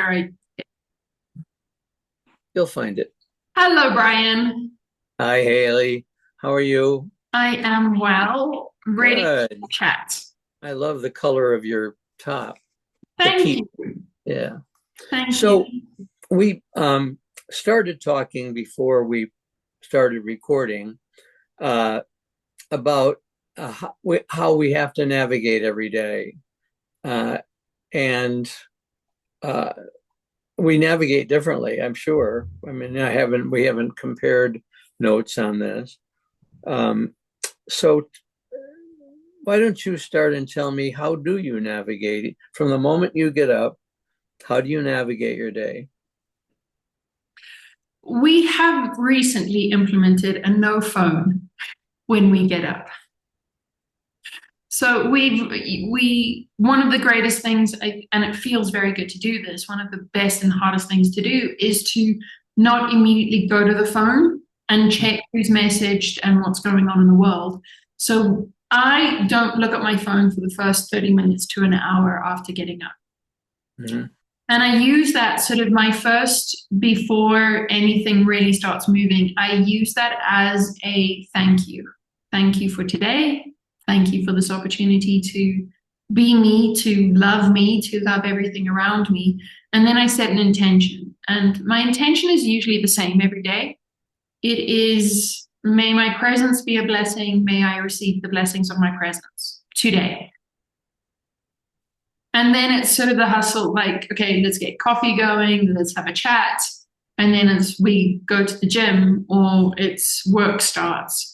All right. You'll find it. Hello, Brian. Hi, Haley. How are you? I am well, ready to Good. chat. I love the color of your top, the Thank peach. you. Yeah. Thank you. So we started talking before we started recording uh, about how we have to navigate every day. Uh, and uh, we navigate differently, I'm sure. I mean, we haven't compared notes on this. Um, so why don't you start and tell me, how do you navigate from the moment you get up? How do you navigate your day? We have recently implemented a no phone when we get up. So we one of the greatest things, and it feels very good to do this. One of the best and hardest things to do is to not immediately go to the phone and check who's messaged and what's going on in the world. So I don't look at my phone for the first 30 minutes to an hour after getting up. Mhm. And I use that sort of my first, before anything really starts moving, I use that as a thank you. Thank you for today. Thank you for this opportunity to be me, to love everything around me. And then I set an intention. And my intention is usually the same every day. It is, may my presence be a blessing. May I receive the blessings of my presence today. And then it's sort of the hustle, like, okay, let's get coffee going, let's have a chat. And then as we go to the gym or it's work starts.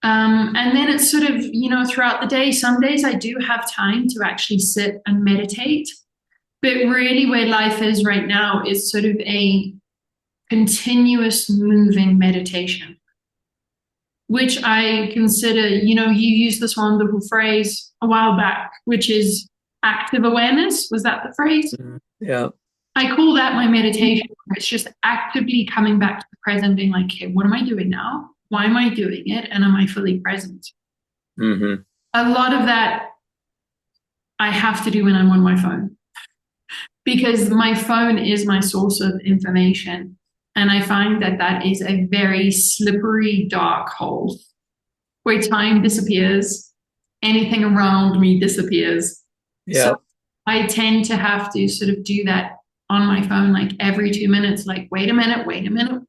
And then it's sort of, throughout the day, some days I do have time to actually sit and meditate. But really, where life is right now is sort of a continuous moving meditation, which I consider, you used this wonderful phrase a while back, which is active awareness. Was that the phrase? Mhm. Yeah. I call that my meditation. It's just actively coming back to the present, being like, okay, what am I doing now? Why am I doing it? And am I fully present? Hmm. A lot of that I have to do when I'm on my phone because my phone is my source of information. And I find that that is a very slippery, dark hole where time disappears, anything around me disappears. So Yeah. I tend to have to sort of do that on my phone like every 2 minutes, like, wait a minute,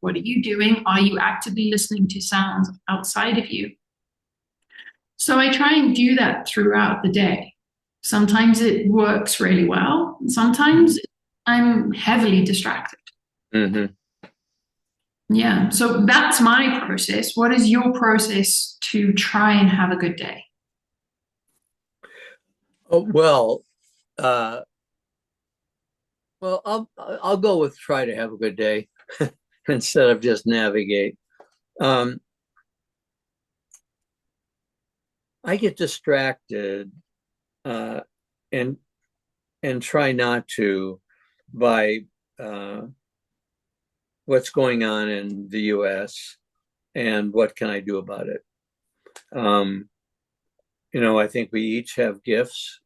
what are you doing? Are you actively listening to sounds outside of you? So I try and do that throughout the day. Sometimes it works really well. Sometimes I'm heavily distracted. Hmm. Yeah. So that's my process. What is your process to try and have a good day? Oh, uh, I'll go with try to have a good day instead of just navigate. Um, I get distracted uh, and try not to by uh, what's going on in the U.S. and what can I do about it. Um, I think we each have gifts,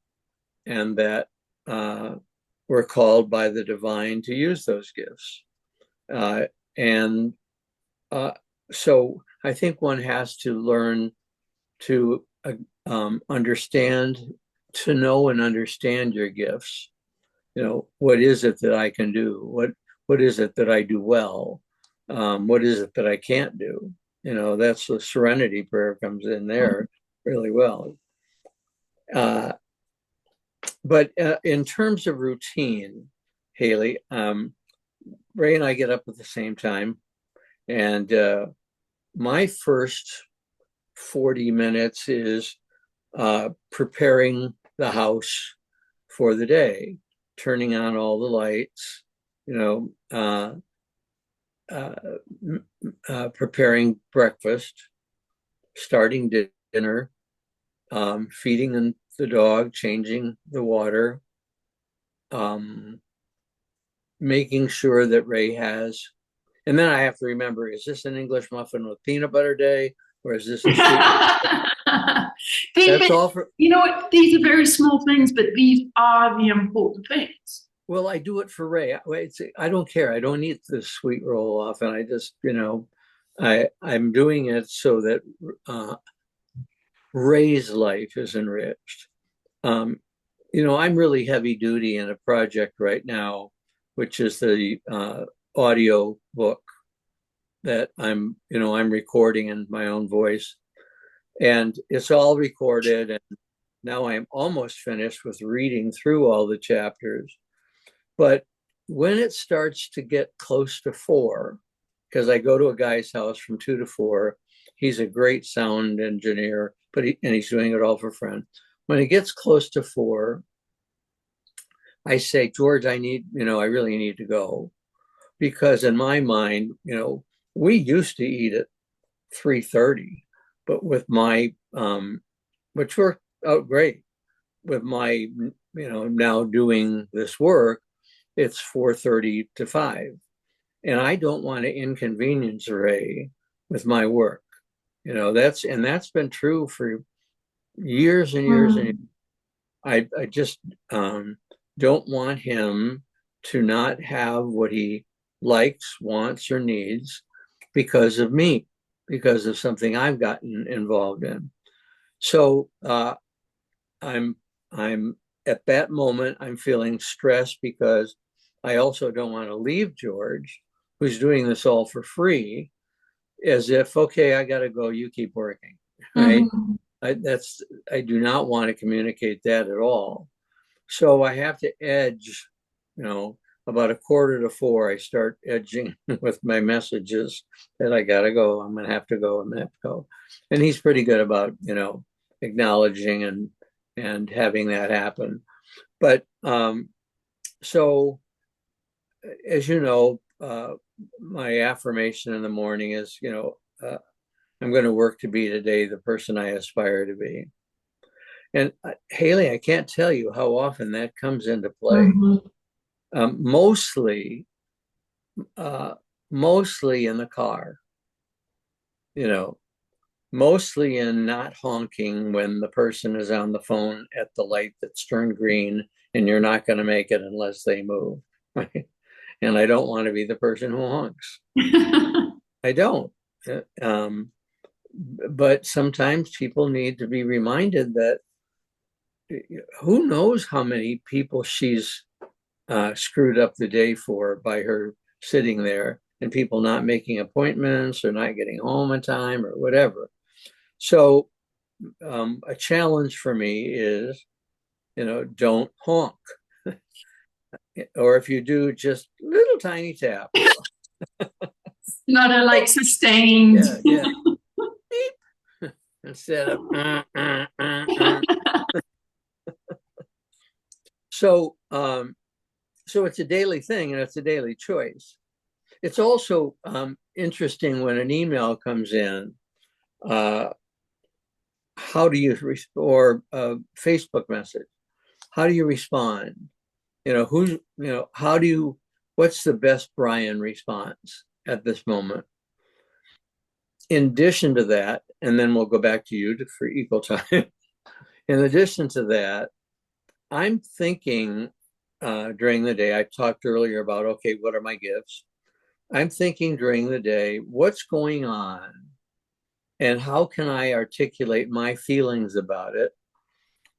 and that uh, we're called by the divine to use those gifts. Uh, and uh, so I think one has to learn to understand, to know and understand your gifts. What is it that I can do? What is it that I do well? What is it that I can't do? That's the serenity prayer comes in there really well. Uh, but in terms of routine, Haley, Ray and I get up at the same time, and my first 40 minutes is preparing the house for the day, turning on all the lights, you know, uh, uh, preparing breakfast, starting dinner, feeding the dog, changing the water, um, making sure that Ray has. And then I have to remember, is this an English muffin with peanut butter day, or is this a sweet? They, That's all for. you know what? These are very small things, but these are the important things. well, I do it for Ray. I don't care. I don't need the sweet roll off, and I just, I'm doing it so that Ray's life is enriched. Um, I'm really heavy duty in a project right now, which is the audio book that I'm recording in my own voice, and it's all recorded. And now I'm almost finished with reading through all the chapters. But when it starts to get close to 4, because I go to a guy's house from 2 to 4, he's a great sound engineer, and he's doing it all for fun. When it gets close to 4, I say, George, I really need to go, because in my mind, we used to eat at 3:30, but with my which worked out great. With my now doing this work, it's 4:30 to 5, and I don't want to inconvenience Ray with my work. That's been true for years and years and years. I just don't want him to not have what he likes, wants, or needs because of me, because of something I've gotten involved in. So I'm at that moment, I'm feeling stressed because I also don't want to leave George, who's doing this all for free, as if, okay, I got to go, you keep working, right? Mm-hmm. I do not want to communicate that at all. So I have to edge, about 3:45, I start edging with my messages that I got to go. I'm going to have to go. I'm going to have to go. And he's pretty good about, acknowledging and having that happen. But so, as you know, my affirmation in the morning is, I'm going to work to be today the person I aspire to be. And Haley, I can't tell you how often that comes into play. Mm-hmm. Mostly in the car, mostly in not honking when the person is on the phone at the light that's turned green and you're not going to make it unless they move. Right? And I don't want to be the person who honks. I don't. But sometimes people need to be reminded that who knows how many people she's screwed up the day for by her sitting there and people not making appointments or not getting home in time or whatever. So a challenge for me is, don't honk. Or if you do, just little tiny tap. Not a sustained. Yeah. Beep. Instead of So it's a daily thing and it's a daily choice. It's also interesting when an email comes in, how do you, or a Facebook message, how do you respond? What's the best Brian response at this moment? In addition to that, and then we'll go back to you for equal time. In addition to that, I'm thinking during the day, I talked earlier about, okay, what are my gifts? I'm thinking during the day, what's going on and how can I articulate my feelings about it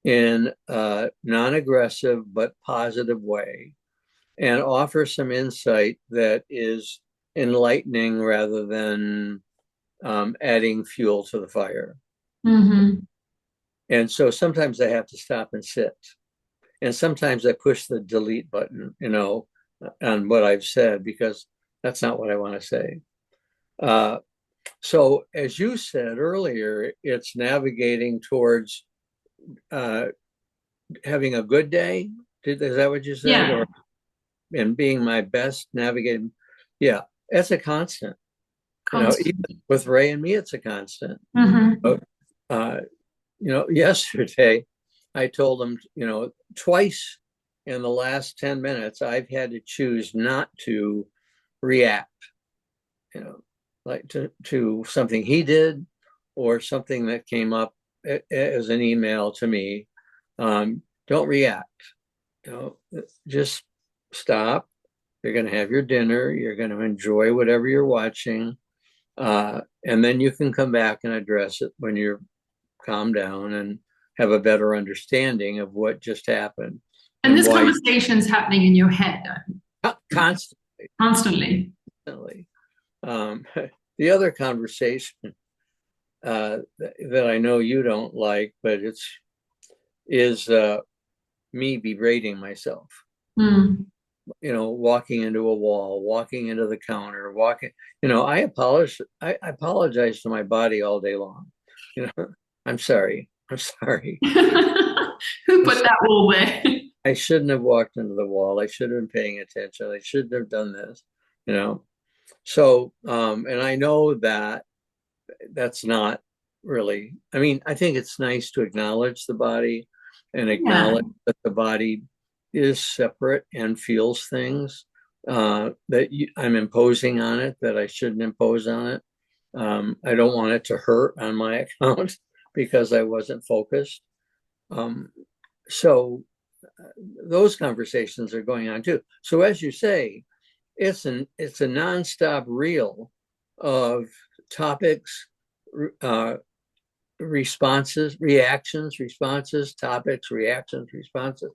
in a non-aggressive but positive way and offer some insight that is enlightening rather than adding fuel to the fire. Mm-hmm. And so sometimes I have to stop and sit. And sometimes I push the delete button, on what I've said, because that's not what I want to say. So as you said earlier, it's navigating towards having a good day. Is that what you said? Yeah. And being my best navigating. Yeah, that's a constant. Even with Ray and me, it's a constant. Mm-hmm. Yesterday, I told him, twice in the last 10 minutes, I've had to choose not to react, like to something he did or something that came up as an email to me. Don't react, just stop. You're going to have your dinner. You're going to enjoy whatever you're watching. And then you can come back and address it when you're calmed down and have a better understanding of what just happened And and this why. conversation's happening in your head Constantly. constantly. Um, the other conversation that I know you don't like, but is me berating myself. Mm. Walking into a wall, walking into the counter, walking. I apologize to my body all day long. I'm sorry. I'm sorry. Who put that wall there? I shouldn't have walked into the wall. I should have been paying attention. I shouldn't have done this. So, and I know that that's not really, I mean, I think it's nice to acknowledge the body and Yeah. acknowledge that the body is separate and feels things I'm imposing on it that I shouldn't impose on it. I don't want it to hurt on my account because I wasn't focused. So those conversations are going on too. So as you say, it's a nonstop reel of topics, responses, reactions, responses, topics, reactions, responses,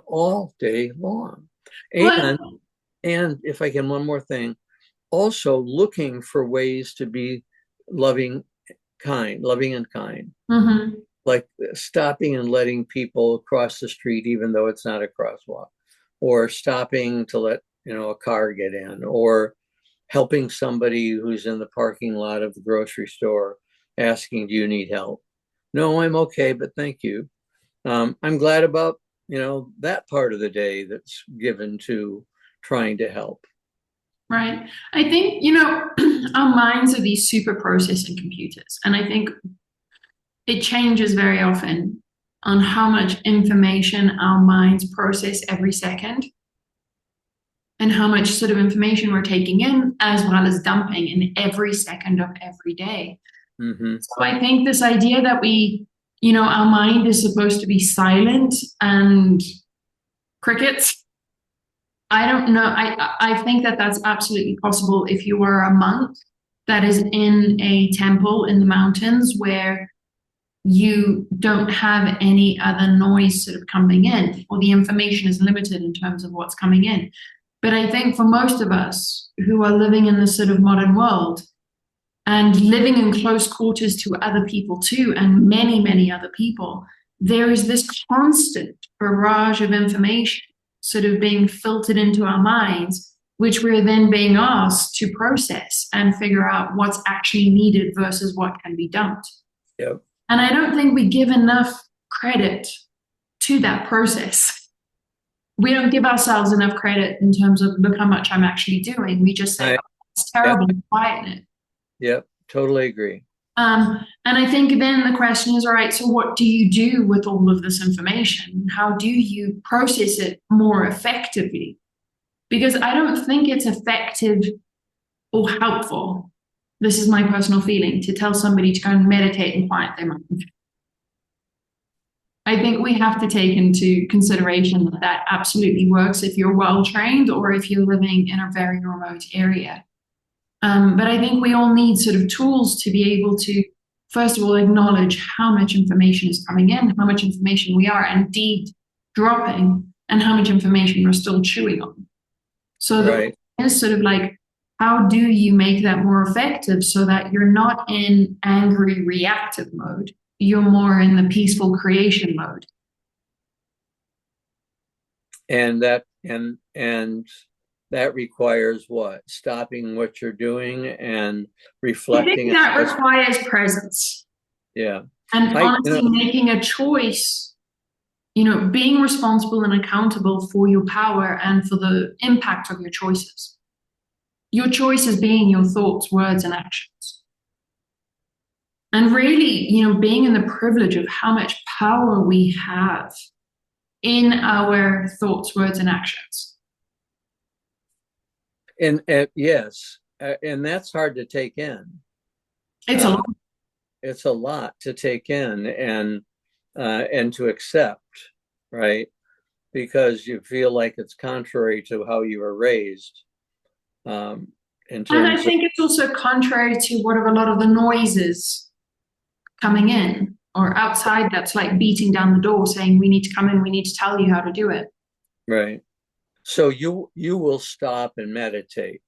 all day long. And Well, and if I can, one more thing, also looking for ways to be loving and kind, mhm. like stopping and letting people cross the street even though it's not a crosswalk, or stopping to let a car get in, or helping somebody who's in the parking lot of the grocery store asking, do you need help? No, I'm okay, but thank you. I'm glad about that part of the day that's given to trying to help. Right. I think, our minds are these super processing computers. And I think it changes very often on how much information our minds process every second and how much sort of information we're taking in as well as dumping in every second of every day. Mm-hmm. So I think this idea that our mind is supposed to be silent and crickets. I don't know. I think that that's absolutely possible if you are a monk that is in a temple in the mountains where you don't have any other noise sort of coming in, or the information is limited in terms of what's coming in. But I think for most of us who are living in this sort of modern world and living in close quarters to other people too, and many, many other people, there is this constant barrage of information sort of being filtered into our minds, which we're then being asked to process and figure out what's actually needed versus what can be dumped. Yep. And I don't think we give enough credit to that process. We don't give ourselves enough credit in terms of look how much I'm actually doing. We just say, oh, it's terrible, Yep. quieten it. Yep. Totally agree. And I think then the question is, all right, so what do you do with all of this information? How do you process it more effectively? Because I don't think it's effective or helpful. This is my personal feeling to tell somebody to go and meditate and quiet their mind. I think we have to take into consideration that that absolutely works if you're well trained or if you're living in a very remote area. But I think we all need sort of tools to be able to, first of all, acknowledge how much information is coming in, how much information we are indeed dropping, and how much information we're still chewing on. So Right. it's sort of like, how do you make that more effective so that you're not in angry reactive mode? You're more in the peaceful creation mode. And that requires what? Stopping what you're doing and reflecting. I think that requires presence. Yeah. And honestly, making a choice, being responsible and accountable for your power and for the impact of your choices. Your choices being your thoughts, words, and actions. And really, being in the privilege of how much power we have in our thoughts, words, and actions. And yes, and that's hard to take in. It's a lot. It's a lot to take in and to accept, right? because you feel like it's contrary to how you were raised, in And I terms of, think it's also contrary to what are a lot of the noises coming in or outside that's like beating down the door saying, we need to come in, we need to tell you how to do it. right. So you will stop and meditate.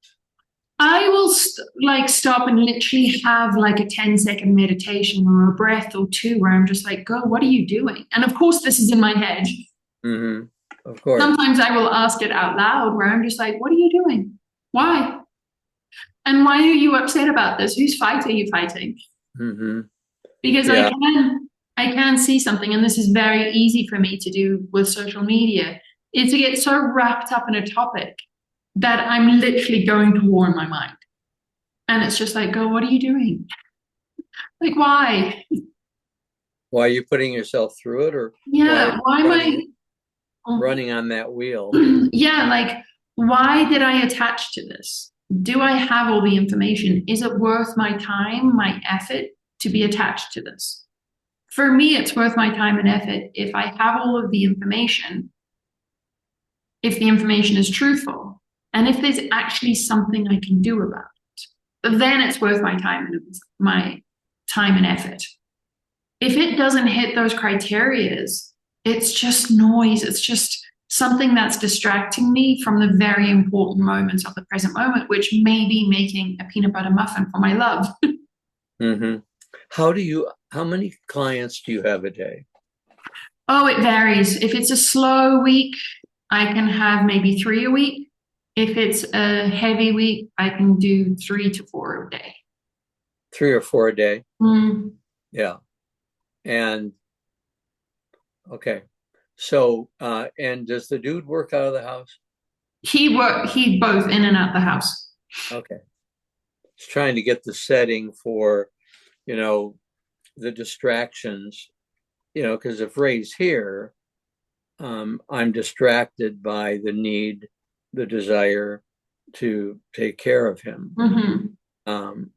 I will like stop and literally have like a 10-second meditation or a breath or two where I'm just like, go, what are you doing? And of course, this is in my head. Mm-hmm. Of course. Sometimes I will ask it out loud where I'm just like, what are you doing? Why? And why are you upset about this? Whose fight are you fighting? Mm-hmm. Because Yeah. I can see something, and this is very easy for me to do with social media, is to get so wrapped up in a topic that I'm literally going to war in my mind. And it's just like, go, what are you doing? Like, why? Why are you putting yourself through it, or why are Yeah, you why am I? running on that wheel? Yeah, like, why did I attach to this? Do I have all the information? Is it worth my time, my effort to be attached to this? For me, it's worth my time and effort if I have all of the information, if the information is truthful, and if there's actually something I can do about it, then it's worth my time and effort. If it doesn't hit those criterias, it's just noise. It's just something that's distracting me from the very important moments of the present moment, which may be making a peanut butter muffin for my love. Mm-hmm. How many clients do you have a day? Oh, it varies. If it's a slow week, I can have maybe 3 a week. If it's a heavy week, I can do 3 to 4 a day. 3 or 4 a day? Mm. Yeah. And okay. So, and does the dude work out of the house? He both in and out the house. Okay. Just trying to get the setting for, you know, the distractions, because if Ray's here, I'm distracted by the need, the desire to take care of him. Mm-hmm. Um,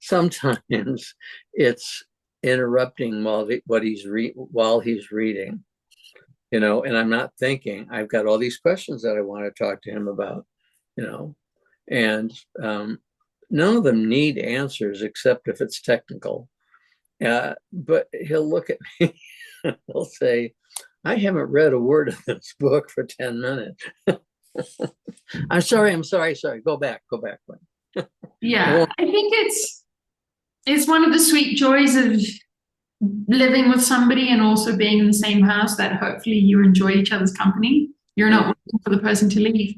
sometimes it's interrupting while he's reading, and I'm not thinking. I've got all these questions that I want to talk to him about, and none of them need answers except if it's technical. But he'll look at me, he'll say, I haven't read a word of this book for 10 minutes. I'm sorry. Go back. Yeah, I think it's one of the sweet joys of living with somebody and also being in the same house that hopefully you enjoy each other's company. You're not waiting for the person to leave.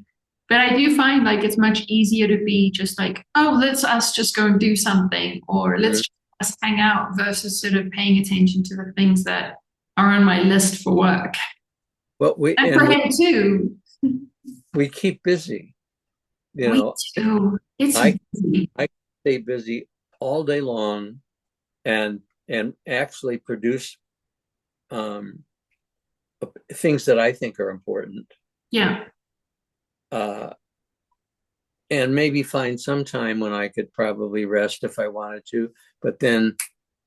But I do find like it's much easier to be just like, oh, let's us just go and do something, or let's just us hang out versus sort of paying attention to the things that are on my list for work. But And for him too. we keep busy. We do. It's I busy. I stay busy all day long, and actually produce things that I think are important. Yeah. And maybe find some time when I could probably rest if I wanted to. But then,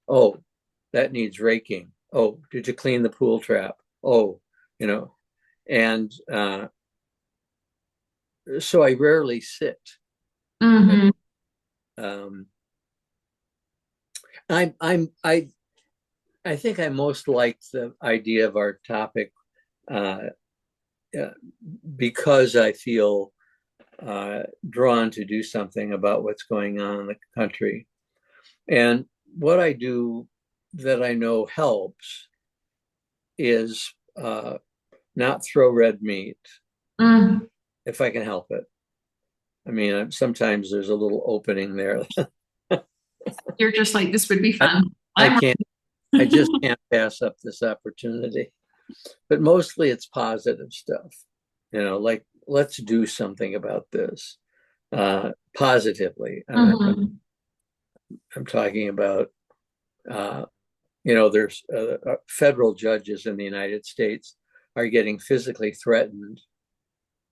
oh, that needs raking. Oh, did you clean the pool trap? Oh, and so I rarely sit. Mm-hmm. Um, I think I most like the idea of our topic because I feel drawn to do something about what's going on in the country. And what I do that I know helps is not throw red meat if I can help it. I mean, sometimes there's a little opening there. You're just like, this would be fun. I just can't pass up this opportunity. But mostly it's positive stuff, like let's do something about this positively. I'm talking about, there's federal judges in the United States are getting physically threatened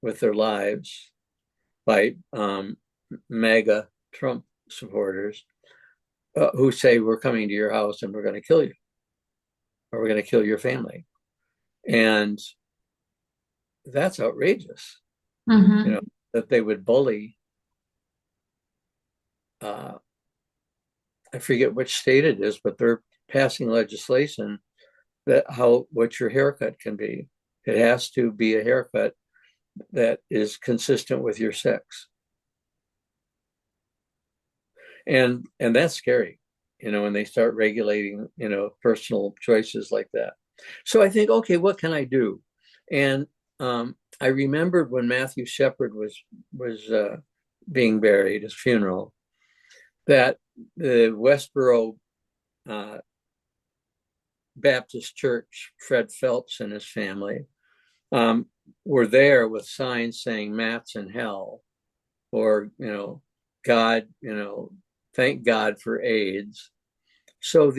with their lives by MAGA Trump supporters who say, we're coming to your house and we're going to kill you, or we're going to kill your family. And that's outrageous, Mm-hmm. that they would bully. I forget which state it is, but they're passing legislation that what your haircut can be. It has to be a haircut that is consistent with your sex. And that's scary, when they start regulating, personal choices like that. So I think, okay, what can I do? And I remembered when Matthew Shepard was being buried, his funeral, that the Westboro Baptist Church, Fred Phelps and his family, were there with signs saying Matt's in hell, or, God, thank God for AIDS. So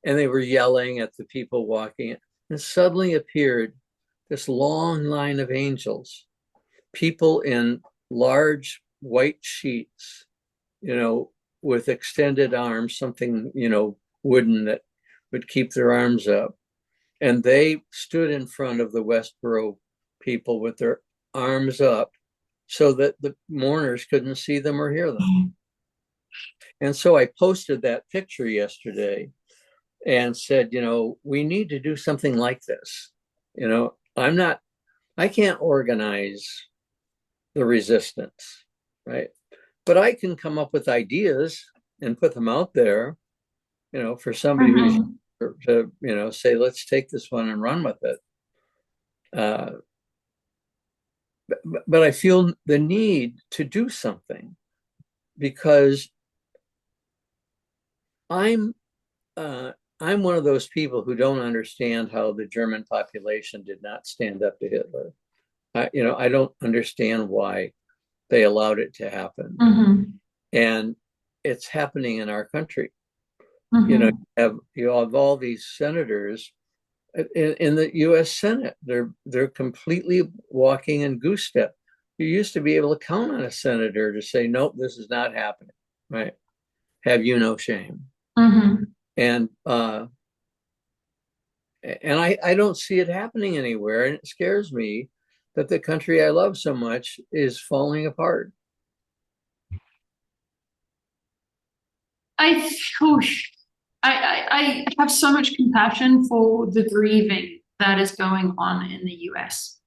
and they were yelling at the people walking, and suddenly appeared this long line of angels, people in large white sheets, with extended arms, something, wooden that would keep their arms up. And they stood in front of the Westboro people with their arms up so that the mourners couldn't see them or hear them. And so I posted that picture yesterday and said, we need to do something like this. I can't organize the resistance, right? But I can come up with ideas and put them out there, for somebody to, say, let's take this one and run with it. But I feel the need to do something because I'm one of those people who don't understand how the German population did not stand up to Hitler. I don't understand why they allowed it to happen. Mm-hmm. And it's happening in our country. Mm-hmm. You have all these senators in the U.S. Senate. They're completely walking in goose step. You used to be able to count on a senator to say, nope, this is not happening. Right? Have you no shame? Mm-hmm. And I don't see it happening anywhere, and it scares me that the country I love so much is falling apart. I have so much compassion for the grieving that is going on in the US.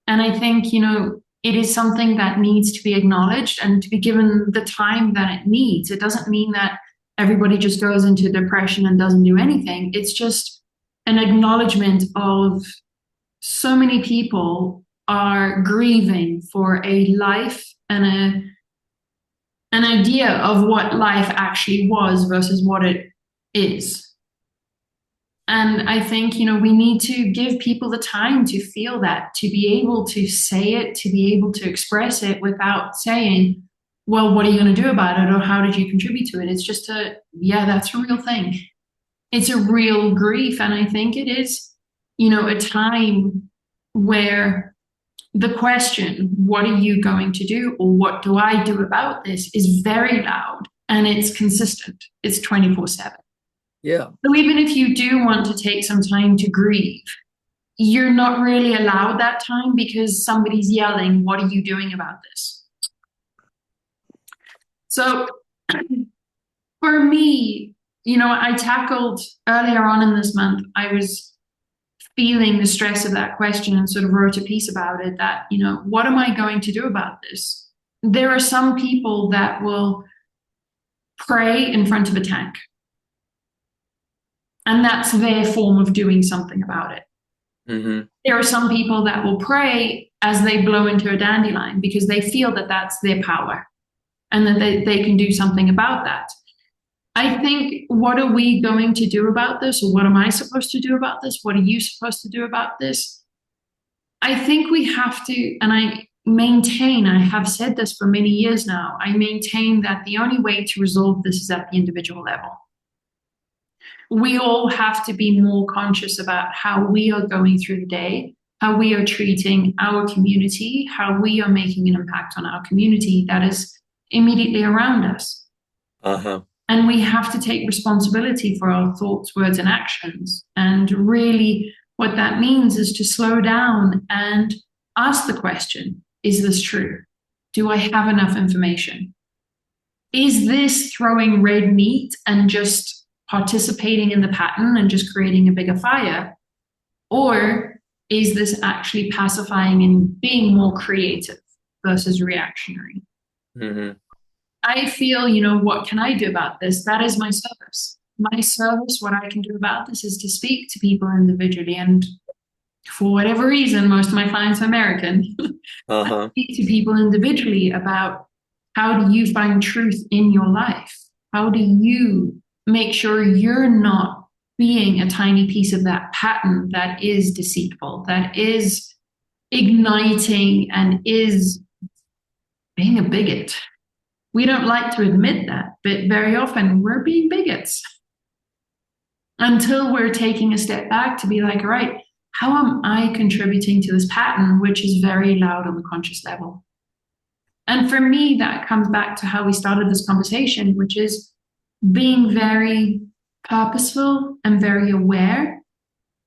And I think, it is something that needs to be acknowledged and to be given the time that it needs. It doesn't mean that everybody just goes into depression and doesn't do anything. It's just an acknowledgement of so many people are grieving for a life and an idea of what life actually was versus what it is. And I think, we need to give people the time to feel that, to be able to say it, to be able to express it without saying, well, what are you going to do about it? Or how did you contribute to it? It's just that's a real thing. It's a real grief. And I think it is, a time where the question, what are you going to do? Or what do I do about this, is very loud and it's consistent. It's 24/7. Yeah. So even if you do want to take some time to grieve, you're not really allowed that time because somebody's yelling, what are you doing about this? So for me, I tackled earlier on in this month, I was feeling the stress of that question and sort of wrote a piece about it that, what am I going to do about this? There are some people that will pray in front of a tank. And that's their form of doing something about it. Mm-hmm. There are some people that will pray as they blow into a dandelion because they feel that that's their power and that they can do something about that. I think, what are we going to do about this? Or what am I supposed to do about this? What are you supposed to do about this? I think we have to, and I have said this for many years now, I maintain that the only way to resolve this is at the individual level. We all have to be more conscious about how we are going through the day, how we are treating our community, how we are making an impact on our community that is immediately around us. Uh-huh. And we have to take responsibility for our thoughts, words, and actions and really What that means is to slow down and ask the question, is this true? Do I have enough information? Is this throwing red meat and just participating in the pattern and just creating a bigger fire? Or is this actually pacifying and being more creative versus reactionary? Mm-hmm. I feel, what can I do about this? That is my service. My service, what I can do about this is to speak to people individually. And for whatever reason, most of my clients are American. I speak to people individually about how do you find truth in your life? How do you make sure you're not being a tiny piece of that pattern that is deceitful, that is igniting and is being a bigot? We don't like to admit that, but very often we're being bigots until we're taking a step back to be like, all right, how am I contributing to this pattern, which is very loud on the conscious level? And for me, that comes back to how we started this conversation, which is being very purposeful and very aware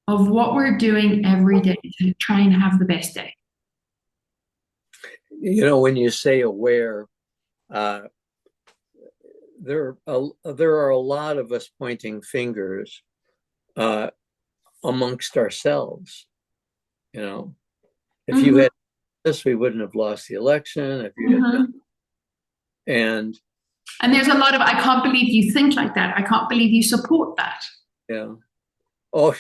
of what we're doing every day to try and have the best day. When you say aware, there are a lot of us pointing fingers amongst ourselves. If you had this, we wouldn't have lost the election. If you had done, and there's a lot of, I can't believe you think like that. I can't believe you support that. Yeah. Oh,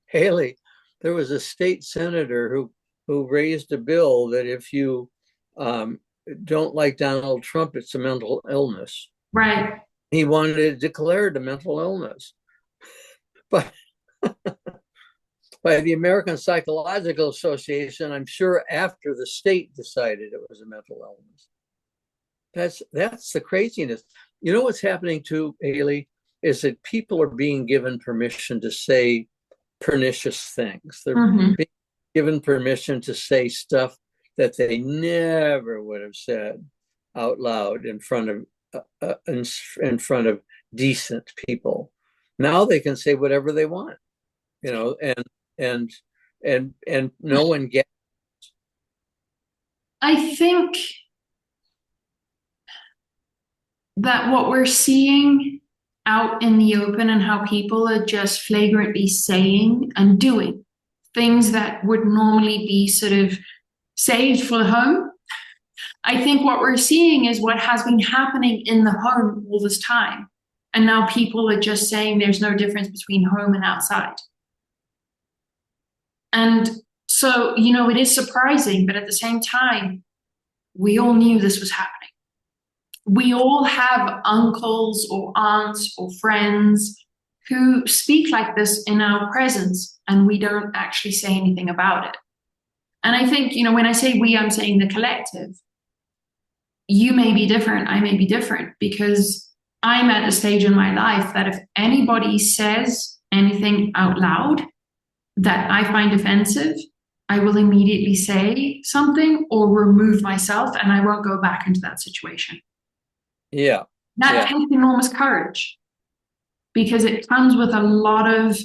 Haley, there was a state senator who raised a bill that if you don't like Donald Trump, it's a mental illness. Right. He wanted it declared a mental illness. But by the American Psychological Association, I'm sure after the state decided it was a mental illness. That's the craziness. What's happening too, Haley, is that people are being given permission to say pernicious things. They're being given permission to say stuff that they never would have said out loud in front of decent people. Now they can say whatever they want, and no one gets. I think that what we're seeing out in the open and how people are just flagrantly saying and doing things that would normally be sort of saved for the home. I think what we're seeing is what has been happening in the home all this time. And now people are just saying there's no difference between home and outside. And so, it is surprising, but at the same time, we all knew this was happening. We all have uncles or aunts or friends who speak like this in our presence, and we don't actually say anything about it. And I think, when I say we, I'm saying the collective. You may be different, I may be different, because I'm at a stage in my life that if anybody says anything out loud that I find offensive, I will immediately say something or remove myself, and I won't go back into that situation. Yeah. That takes enormous courage, because it comes with a lot of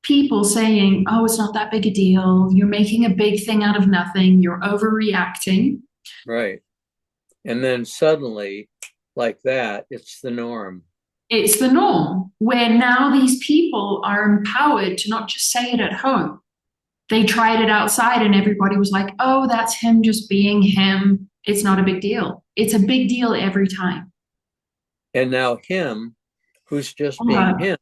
people saying, oh, it's not that big a deal. You're making a big thing out of nothing. You're overreacting. Right. And then suddenly, like that, it's the norm. It's the norm, where now these people are empowered to not just say it at home. They tried it outside and everybody was like, oh, that's him just being him. It's not a big deal. It's a big deal every time. And now him, who's just being him,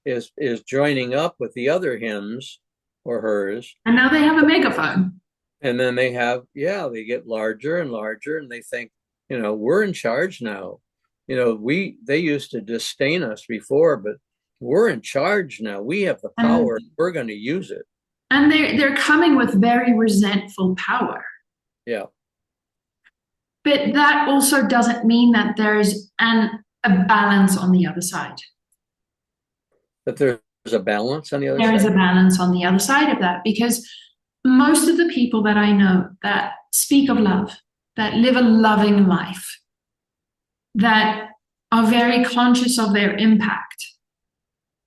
is joining up with the other hims or hers. And now they have a megaphone. And then they they get larger and larger, and they think, we're in charge now. They used to disdain us before, but we're in charge now. We have the power. We're going to use it. And they're coming with very resentful power. Yeah. But that also doesn't mean that there's a balance on the other side. That there's a balance on the other side? There is a balance on the other side of that, because most of the people that I know that speak of love, that live a loving life, that are very conscious of their impact,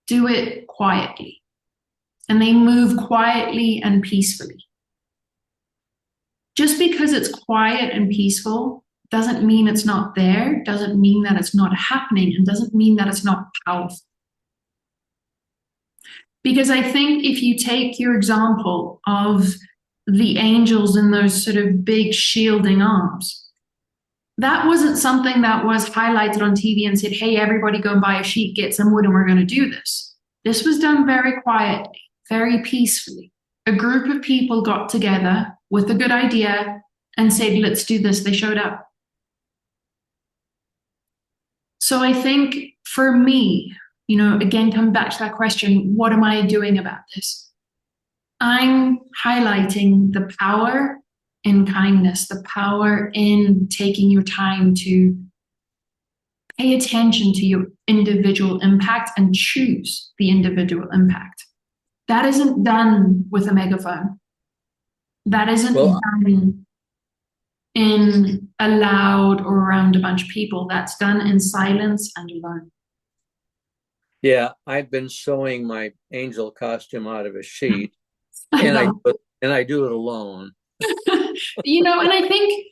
do it quietly. and they move quietly and peacefully. Just because it's quiet and peaceful doesn't mean it's not there, doesn't mean that it's not happening, and doesn't mean that it's not powerful. Because I think if you take your example of the angels in those sort of big shielding arms, that wasn't something that was highlighted on TV and said, hey, everybody go and buy a sheet, get some wood, and we're going to do this. This was done very quietly, very peacefully. A group of people got together with a good idea and said, let's do this. They showed up. So I think for me, again, come back to that question, what am I doing about this? I'm highlighting the power in kindness, the power in taking your time to pay attention to your individual impact and choose the individual impact. That isn't done with a megaphone. That isn't done in a loud or around a bunch of people. That's done in silence and alone. Yeah, I've been sewing my angel costume out of a sheet, and I do it alone. And I think,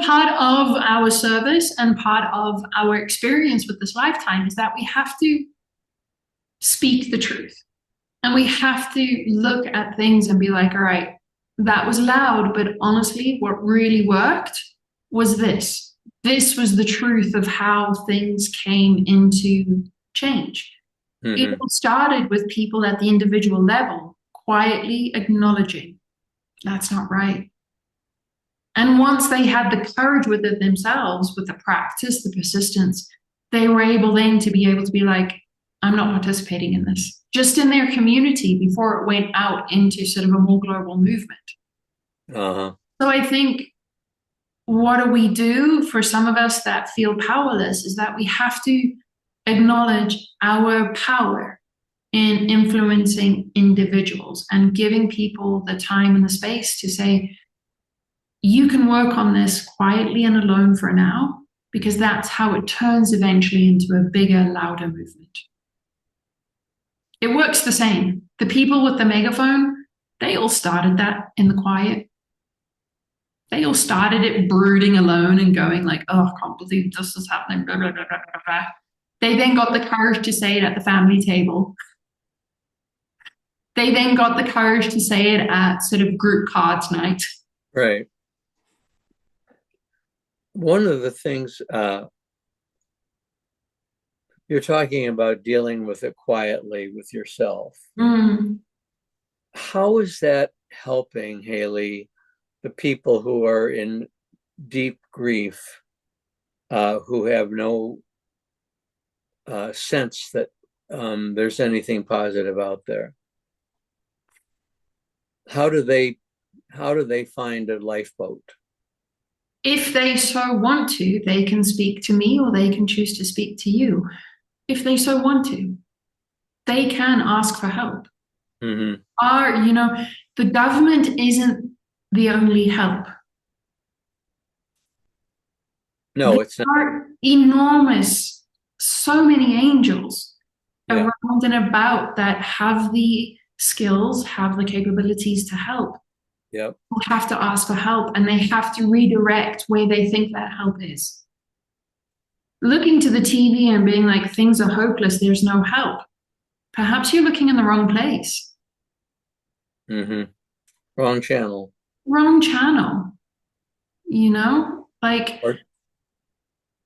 part of our service and part of our experience with this lifetime is that we have to speak the truth. And we have to look at things and be like, all right, that was loud, but honestly, what really worked was this. This was the truth of how things came into change. Mm-hmm. It all started with people at the individual level quietly acknowledging that's not right. And once they had the courage with it themselves, with the practice, the persistence, they were able then to be like, I'm not participating in this. Just in their community before it went out into sort of a more global movement. Uh-huh. So I think what do we do for some of us that feel powerless is that we have to acknowledge our power in influencing individuals and giving people the time and the space to say, you can work on this quietly and alone for now, because that's how it turns eventually into a bigger, louder movement. It works the same. The people with the megaphone, they all started that in the quiet. They all started it brooding alone and going like, oh, I can't believe this is happening, blah, blah, blah, blah, blah, blah. They then got the courage to say it at the family table. They then got the courage to say it at sort of group cards night. Right. One of the things you're talking about dealing with it quietly with yourself. Mm. How is that helping, Haley, the people who are in deep grief, who have no sense that there's anything positive out there? How do they find a lifeboat? If they so want to, they can speak to me or they can choose to speak to you. If they so want to, they can ask for help. Mm-hmm. The government isn't the only help. No, it's not. There are enormous, so many angels around and about that have the skills, have the capabilities to help. Yep. Have to ask for help, and they have to redirect where they think that help is. Looking to the TV and being like, things are hopeless, there's no help. Perhaps you're looking in the wrong place. Mm-hmm. Wrong channel. Wrong channel.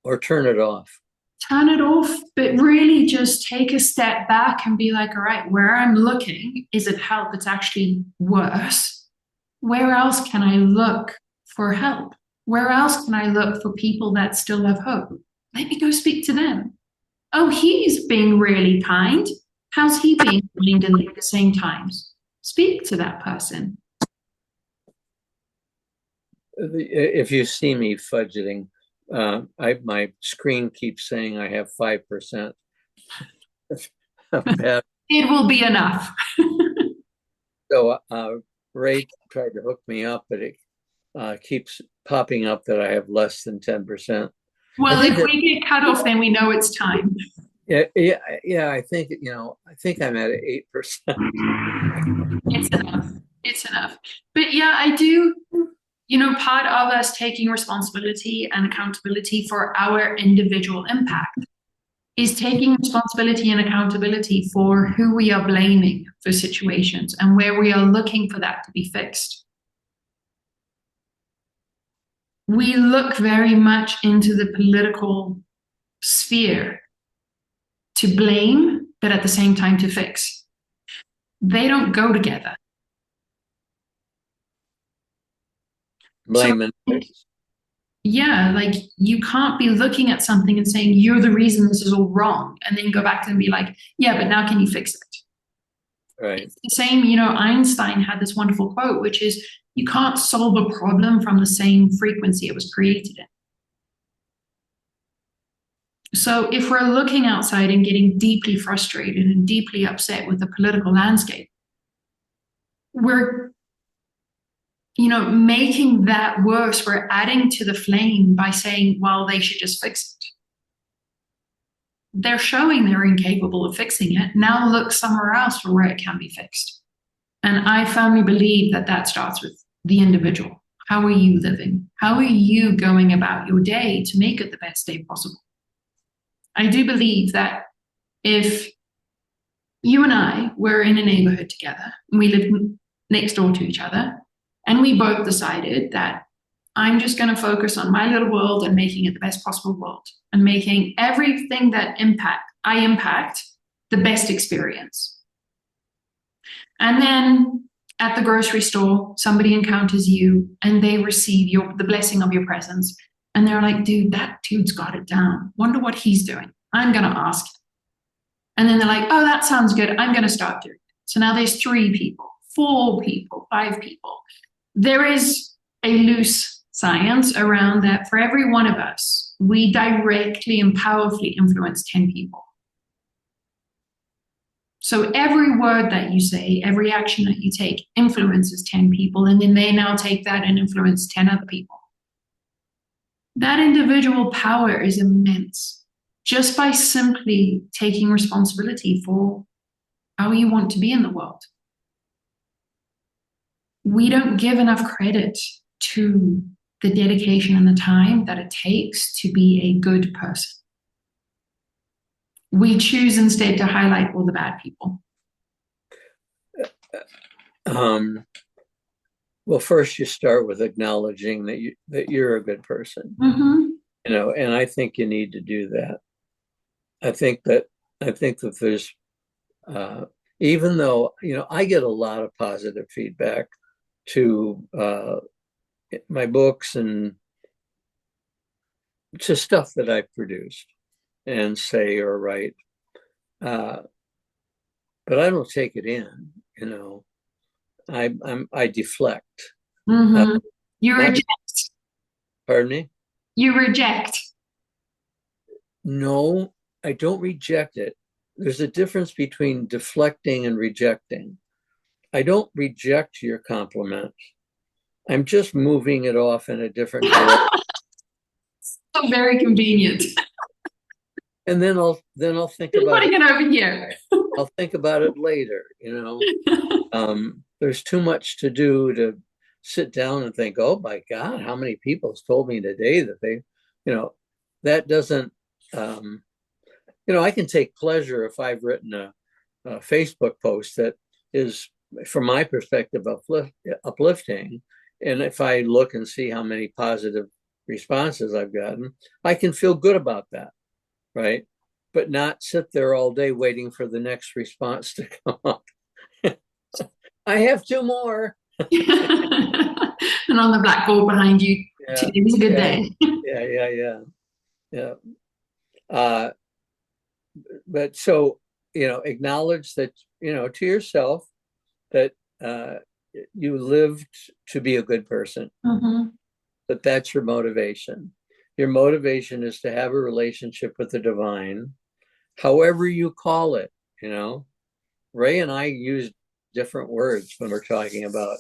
Or turn it off. Turn it off, but really just take a step back and be like, all right, where I'm looking, is it help? It's actually worse. Where else can I look for help? Where else can I look for people that still have hope? Let me go speak to them. Oh, he's being really kind. How's he being kind in the same times? Speak to that person. If you see me fudgeting, my screen keeps saying I have 5%. It will be enough. So Ray tried to hook me up, but it keeps popping up that I have less than 10%. Well, if we get cut off, then we know it's time. Yeah. I think, I think I'm at 8%. It's enough. It's enough. But yeah, I do, part of us taking responsibility and accountability for our individual impact is taking responsibility and accountability for who we are blaming for situations and where we are looking for that to be fixed. We look very much into the political sphere to blame, but at the same time to fix. They don't go together. So, Blame and fix. yeah, like you can't be looking at something and saying, you're the reason this is all wrong, and then go back to them and be like, yeah, but now can you fix it? Right. It's the same, Einstein had this wonderful quote, which is, you can't solve a problem from the same frequency it was created in. So if we're looking outside and getting deeply frustrated and deeply upset with the political landscape, we're making that worse. We're adding to the flame by saying, well, they should just fix it. They're showing they're incapable of fixing it. Now look somewhere else for where it can be fixed. And I firmly believe that that starts with the individual. How are you living? How are you going about your day to make it the best day possible? I do believe that if you and I were in a neighborhood together and we lived next door to each other, and we both decided that I'm just going to focus on my little world and making it the best possible world and making everything that I impact the best experience. And then at the grocery store, somebody encounters you and they receive the blessing of your presence. And they're like, dude, that dude's got it down. Wonder what he's doing. I'm going to ask. And then they're like, oh, that sounds good. I'm going to start doing it. So now there's 3 people, 4 people, 5 people. There is a loose science around that for every one of us, we directly and powerfully influence 10 people. So every word that you say, every action that you take influences 10 people, and then they now take that and influence 10 other people. That individual power is immense just by simply taking responsibility for how you want to be in the world. We don't give enough credit to the dedication and the time that it takes to be a good person. We choose instead to highlight all the bad people. Well, first you start with acknowledging that you're a good person, Mm-hmm. And I think you need to do that. I think that there's, even though, I get a lot of positive feedback to my books and to stuff that I've produced and say or write. But I don't take it in, I deflect. Mm-hmm. You reject. Pardon me? You reject. No, I don't reject it. There's a difference between deflecting and rejecting. I don't reject your compliment. I'm just moving it off in a different direction. So very convenient. And then I'll think Just about putting it over here. I'll think about it later, There's too much to do to sit down and think, oh my God, how many people has told me today that they, that doesn't, I can take pleasure if I've written a Facebook post that is, from my perspective, uplifting. And if I look and see how many positive responses I've gotten, I can feel good about that, right? But not sit there all day waiting for the next response to come up. I have 2 more. And on the blackboard behind you, today was a good day. Yeah. But so, acknowledge that, to yourself that you lived to be a good person, Mm-hmm. that that's your motivation. Your motivation is to have a relationship with the divine, however you call it, Ray and I use different words when we're talking about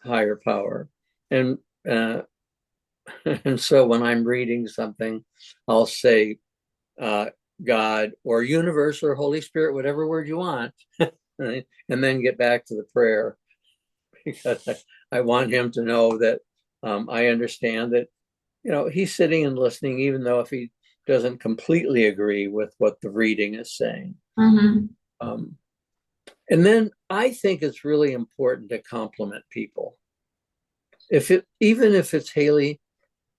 higher power. And and so when I'm reading something, I'll say God or universe or Holy Spirit, whatever word you want, right? And then get back to the prayer because I want him to know that I understand that, he's sitting and listening, even though if he doesn't completely agree with what the reading is saying. Mm-hmm. And then I think it's really important to compliment people. Even if it's Haley,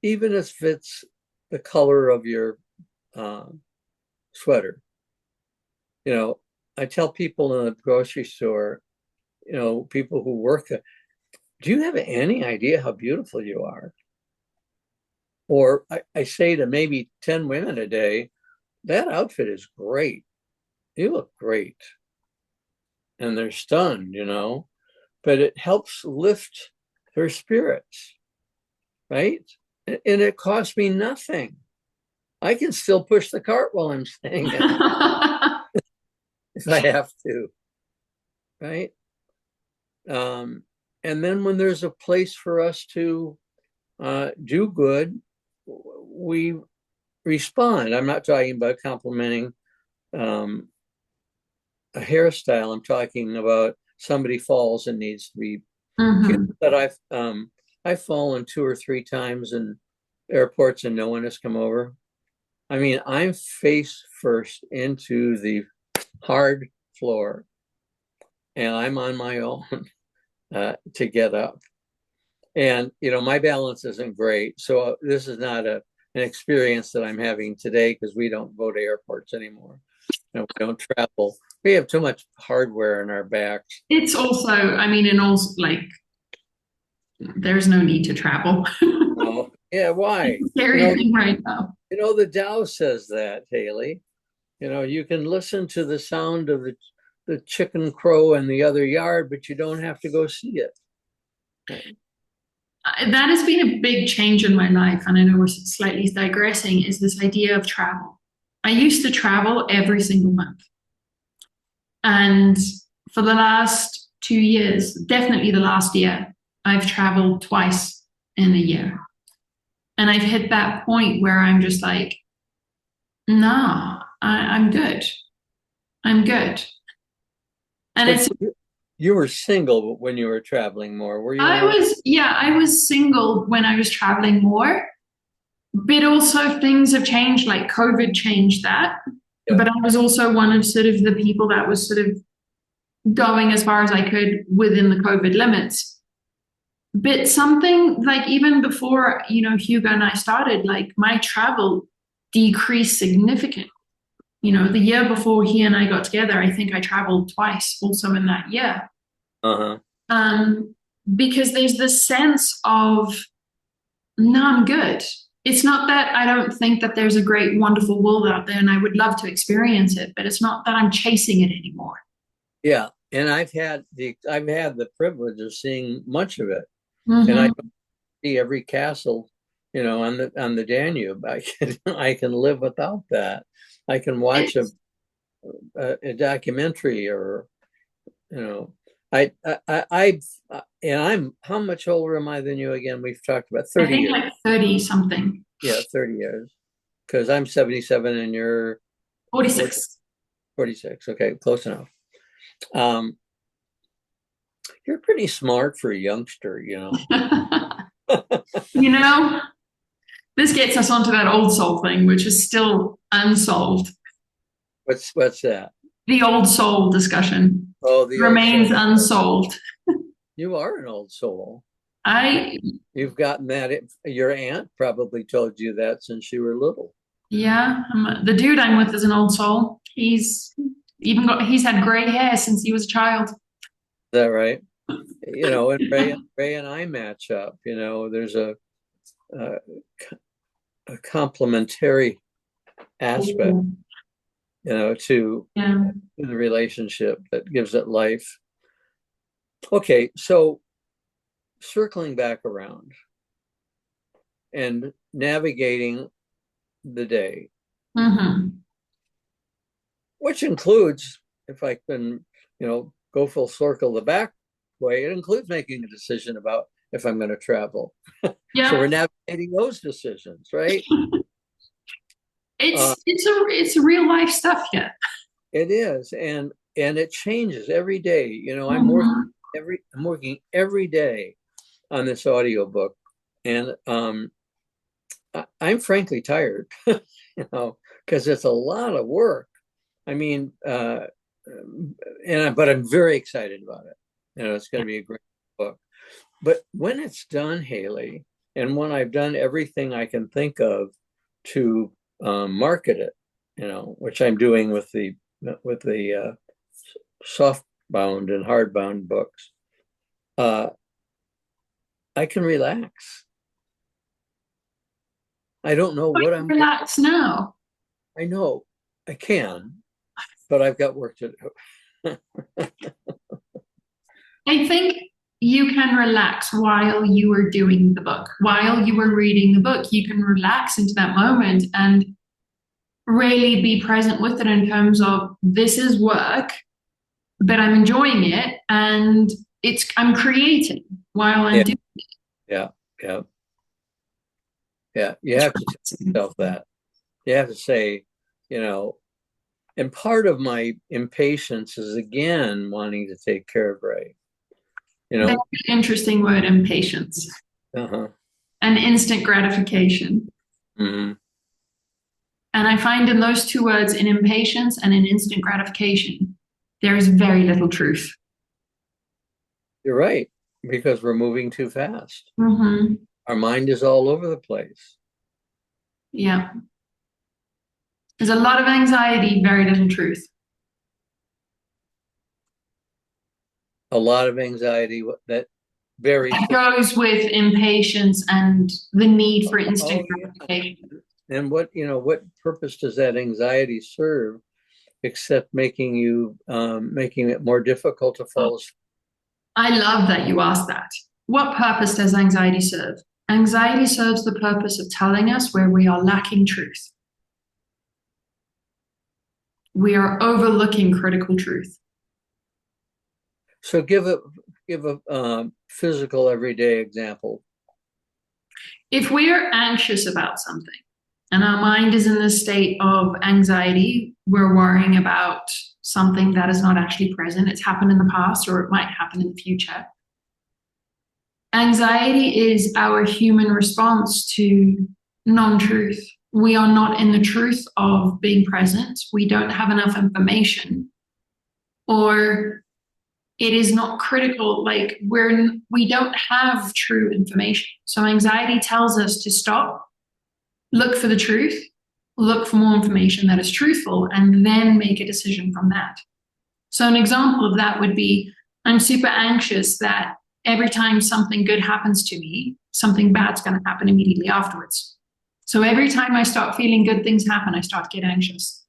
even if it's the color of your sweater, I tell people in the grocery store, people who work there, do you have any idea how beautiful you are? Or I say to maybe 10 women a day, that outfit is great. You look great. And they're stunned, but it helps lift their spirits, right? And it costs me nothing. I can still push the cart while I'm saying it if I have to, right? And then when there's a place for us to do good, we respond. I'm not talking about complimenting a hairstyle. I'm talking about somebody falls and needs to be Mm-hmm. that I've fallen 2 or 3 times in airports and no one has come over. I mean, I'm face first into the hard floor and I'm on my own to get up. And, my balance isn't great. So this is not an experience that I'm having today because we don't go to airports anymore. We don't travel. We have too much hardware in our backs. It's also, I mean, and also like, there's no need to travel. Oh, yeah, why? Scary thing right now. The Tao says that, Haley. You can listen to the sound of the chicken crow in the other yard, but you don't have to go see it. That has been a big change in my life, and I know we're slightly digressing, is this idea of travel. I used to travel every single month. And for the last 2 years, definitely the last year, I've traveled twice in a year. And I've hit that point where I'm just like, nah, I'm good. I'm good. And But you were single when you were traveling more, were you? I was single when I was traveling more, but also things have changed, like COVID changed that. Yeah. But I was also one of sort of the people that was sort of going as far as I could within the COVID limits. But something like even before, Hugo and I started, like my travel decreased significantly. The year before he and I got together, I think I traveled twice also in that year. Uh-huh. Because there's this sense of, no, I'm good. It's not that I don't think that there's a great, wonderful world out there and I would love to experience it, but it's not that I'm chasing it anymore. Yeah. And I've had the privilege of seeing much of it. Mm-hmm. And I see every castle, on the Danube. I can live without that. I can watch a documentary or, I'm how much older am I than you again? We've talked about 30 I think years. like 30 something. Yeah, 30 years. Because I'm 77 and you're 46. 46. Okay, close enough. You're pretty smart for a youngster, This gets us onto that old soul thing, which is still unsolved. What's that? The old soul discussion. Oh, the remains unsolved. You are an old soul. You've gotten that. Your aunt probably told you that since you were little. Yeah, the dude I'm with is an old soul. He's had gray hair since he was a child. Is that right? And Ray and I match up. There's a complementary aspect, to the relationship that gives it life. Okay, so circling back around and navigating the day, which includes, if I can, go full circle the back way, it includes making a decision about if I'm going to travel. Yeah. So we're navigating those decisions, right? It's real life stuff here. It is, and it changes every day. You know, Mhm. I'm working every day on this audiobook, and I'm frankly tired, you know, because it's a lot of work. I mean, but I'm very excited about it. You know, it's going to be a great book. But when it's done, Haley, and when I've done everything I can think of to market it, you know, which I'm doing with the soft bound and hardbound books, uh, I can relax. I don't know what I'm doing. Relax now. I know I can, but I've got work to do. I think you can relax while you are doing the book, while you are reading the book. You can relax into that moment and really be present with it in terms of this is work, but I'm enjoying it and I'm creating while I'm Yeah, doing yeah, yeah, yeah. You have to tell it. yourself that. You have to say, you know, and part of my impatience is again wanting to take care of Ray. You Very know, interesting word, impatience uh-huh. and instant gratification. Hmm. And I find in those two words, in impatience and in instant gratification, there is very little truth. You're right, because we're moving too fast. Mm-hmm. Our mind is all over the place. Yeah. There's a lot of anxiety, very little truth. A lot of anxiety that varies. That goes with impatience and the need for instant Oh, yeah. gratification. And what purpose does that anxiety serve except making it more difficult to fall asleep? I love that you asked that. What purpose does anxiety serve? Anxiety serves the purpose of telling us where we are lacking truth. We are overlooking critical truth. So give a physical everyday example. If we are anxious about something and our mind is in this state of anxiety, we're worrying about something that is not actually present. It's happened in the past or it might happen in the future. Anxiety is our human response to non truth. We are not in the truth of being present. We don't have enough information, or it is not critical. Like we don't have true information. So anxiety tells us to stop, look for the truth, look for more information that is truthful, and then make a decision from that. So an example of that would be I'm super anxious that every time something good happens to me, something bad's going to happen immediately afterwards. So every time I start feeling good things happen, I start to get anxious.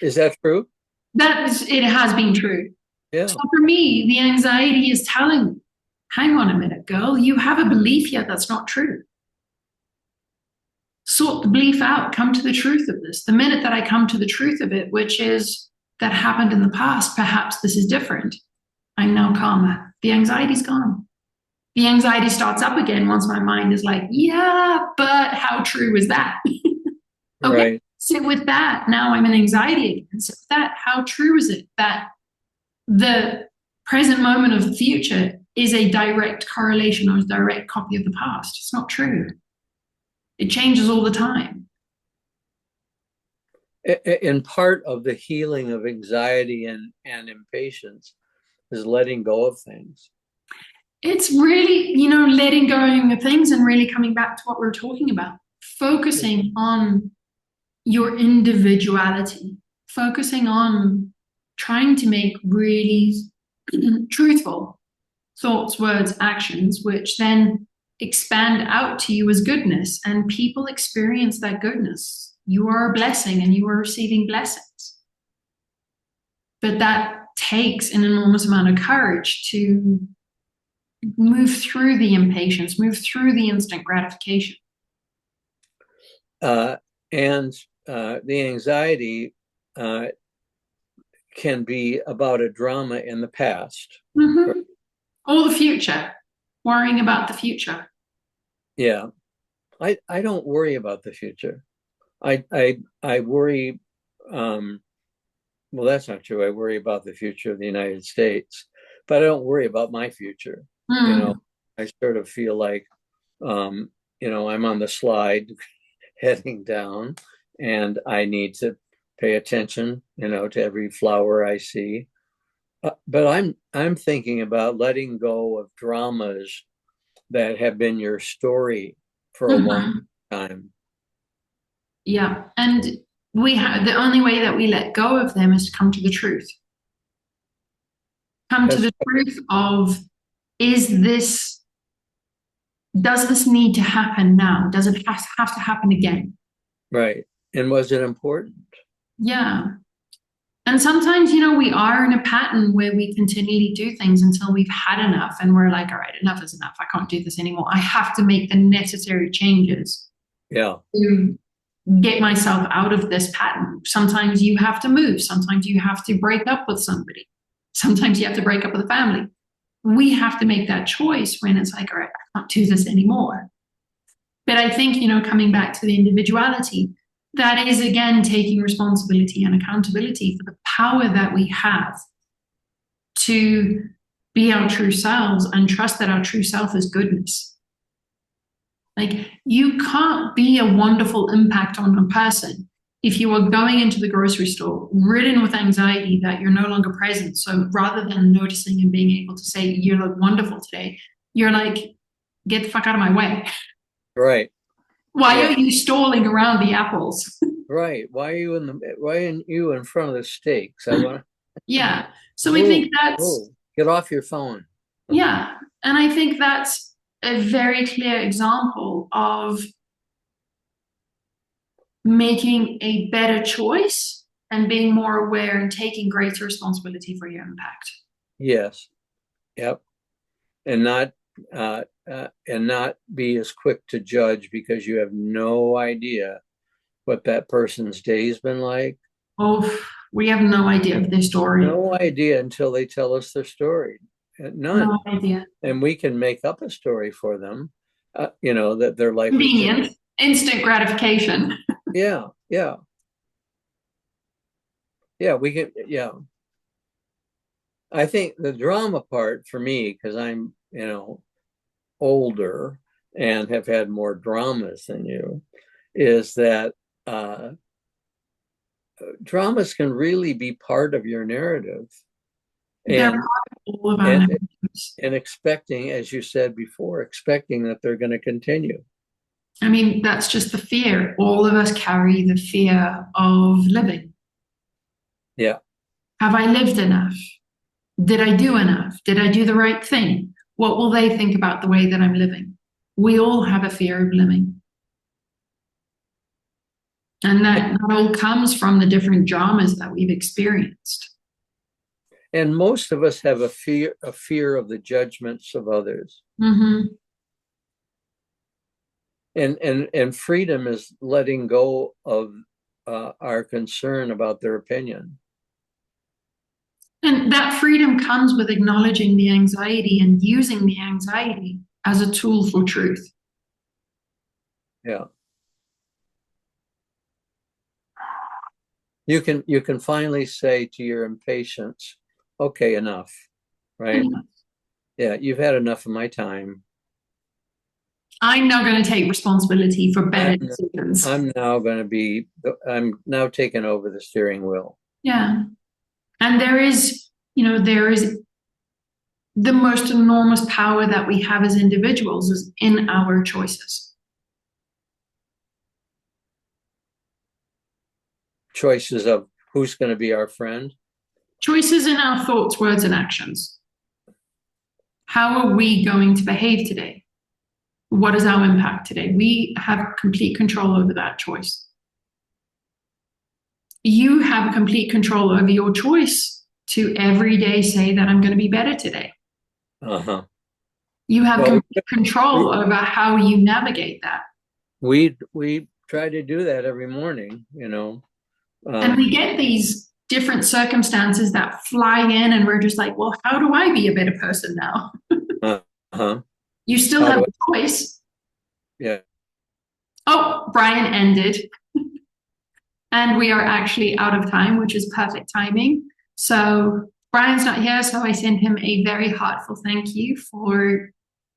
Is that true? It has been true. Yeah. So for me, the anxiety is telling me, hang on a minute, girl, you have a belief here that's not true. Sort the belief out, come to the truth of this. The minute that I come to the truth of it, which is that happened in the past, perhaps this is different, I'm now calmer. The anxiety's gone. The anxiety starts up again once my mind is like, yeah, but how true is that? Okay, Right. sit with that. Now I'm in anxiety again. Sit with that. How true is it that the present moment of the future is a direct correlation or a direct copy of the past? It's not true. It changes all the time. And part of the healing of anxiety and impatience is letting go of things. It's really, letting go of things and really coming back to what we were talking about, focusing on your individuality, focusing on trying to make really truthful thoughts, words, actions, which then expand out to you as goodness, and people experience that goodness. You are a blessing and you are receiving blessings. But that takes an enormous amount of courage to move through the impatience, move through the instant gratification. And the anxiety can be about a drama in the past. Mm-hmm. Or the future, worrying about the future. Yeah. I don't worry about the future. I worry. Well, that's not true. I worry about the future of the United States, but I don't worry about my future. You know, Mm, I sort of feel like, I'm on the slide heading down, and I need to pay attention, to every flower I see. But I'm thinking about letting go of dramas that have been your story for a long mhm. time. Yeah. And we have the only way that we let go of them is to come to the truth. Come to That's the truth of, is this, does this need to happen now? Does it have to happen again? right. And was it important? Yeah. And sometimes, we are in a pattern where we continually do things until we've had enough and we're like, all right, enough is enough. I can't do this anymore. I have to make the necessary changes Yeah, to get myself out of this pattern. Sometimes you have to move. Sometimes you have to break up with somebody. Sometimes you have to break up with a family. We have to make that choice when it's like, all right, I can't do this anymore. But I think, coming back to the individuality, that is again taking responsibility and accountability for the power that we have to be our true selves and trust that our true self is goodness. Like, you can't be a wonderful impact on a person if you are going into the grocery store ridden with anxiety that you're no longer present. So rather than noticing and being able to say, you look wonderful today, you're like, get the fuck out of my way. right. Why Yeah, are you stalling around the apples? right. Why are you in front of the steaks? I want to Yeah. So I move, think that's, move. Get off your phone. yeah. And I think that's a very clear example of making a better choice and being more aware and taking greater responsibility for your impact. Yes. Yep. And not be as quick to judge because you have no idea what that person's day's been like. Oh, we have no idea of their story. No idea until they tell us their story. No None. idea. And we can make up a story for them, that their life was just, Convenient, instant gratification. yeah, yeah, yeah, we can, yeah. I think the drama part for me, because I'm, older and have had more dramas than you, is that uh, dramas can really be part of your narrative. They're And, part of all of our and, narratives. and expecting, as you said before, expecting that they're going to continue. I mean, that's just the fear. All of us carry the fear of living. Yeah. Have I lived enough? Did I do enough? Did I do the right thing? What will they think about the way that I'm living? We all have a fear of living. And that all comes from the different dramas that we've experienced. And most of us have a fear of the judgments of others. Mm-hmm. And freedom is letting go of our concern about their opinion. And that freedom comes with acknowledging the anxiety and using the anxiety as a tool for truth. Yeah. You can finally say to your impatience, okay, enough, right? And Yeah, you've had enough of my time. I'm now going to take responsibility for better I'm, decisions. I'm now taking over the steering wheel. Yeah. And there is the most enormous power that we have as individuals is in our choices. Choices of who's going to be our friend. Choices in our thoughts, words, and actions. How are we going to behave today? What is our impact today? We have complete control over that choice. You have complete control over your choice to every day say that I'm going to be better today. Uh-huh. You have Well, complete control over how you navigate that. we try to do that every morning, And we get these different circumstances that fly in, and we're just like, well, how do I be a better person now? uh-huh. You still How have do a choice. Yeah. Oh, Brian ended. And we are actually out of time, which is perfect timing. So Brian's not here, so I send him a very heartfelt thank you for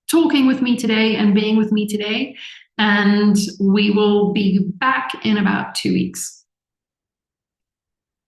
talking with me today and being with me today. And we will be back in about 2 weeks.